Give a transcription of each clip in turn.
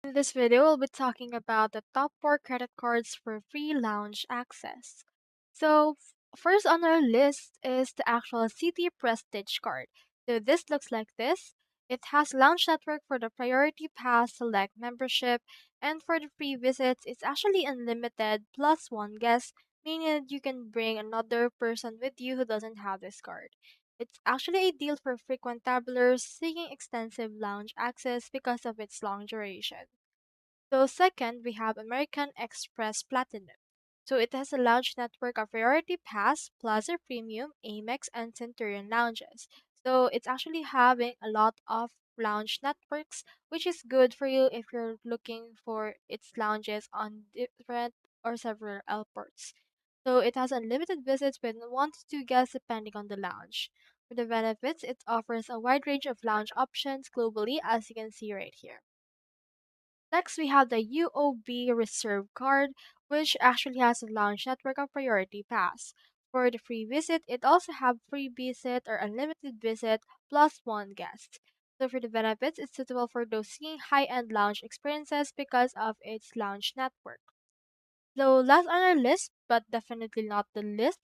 In this video, we'll be talking about the top 4 credit cards for free lounge access. First on our list is the actual City Prestige card. So, this looks like this. It has lounge network for the Priority Pass Select membership, and for the free visits, it's actually unlimited plus one guest, meaning that you can bring another person with you who doesn't have this card. It's actually ideal for frequent travelers seeking extensive lounge access because of its long duration. So second, we have American Express Platinum. So it has a lounge network of Priority Pass, Plaza Premium, Amex, and Centurion lounges. So it's actually having a lot of lounge networks, which is good for you if you're looking for its lounges on different or several airports. So it has unlimited visits with 1 to 2 guests depending on the lounge. For the benefits, it offers a wide range of lounge options globally, as you can see right here. Next, we have the UOB Reserve card, which actually has a lounge network of Priority Pass. For the free visit, it also have free visit or unlimited visit plus one guest. So for the benefits, it's suitable for those seeking high-end lounge experiences because of its lounge network. So last on our list, but definitely not the least,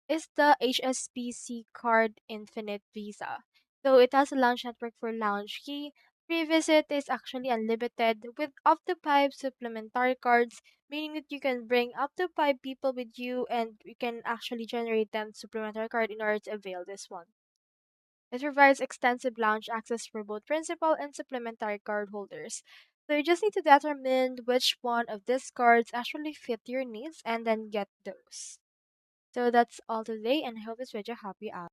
is the HSBC Card Infinite Visa. So it has a lounge network for lounge key. Free visit is actually unlimited with up to 5 supplementary cards, meaning that you can bring up to 5 people with you and you can actually generate them supplementary card in order to avail this one. It provides extensive lounge access for both principal and supplementary card holders. So you just need to determine which one of these cards actually fit your needs and then get those. So that's all today, and I hope this video helped you out.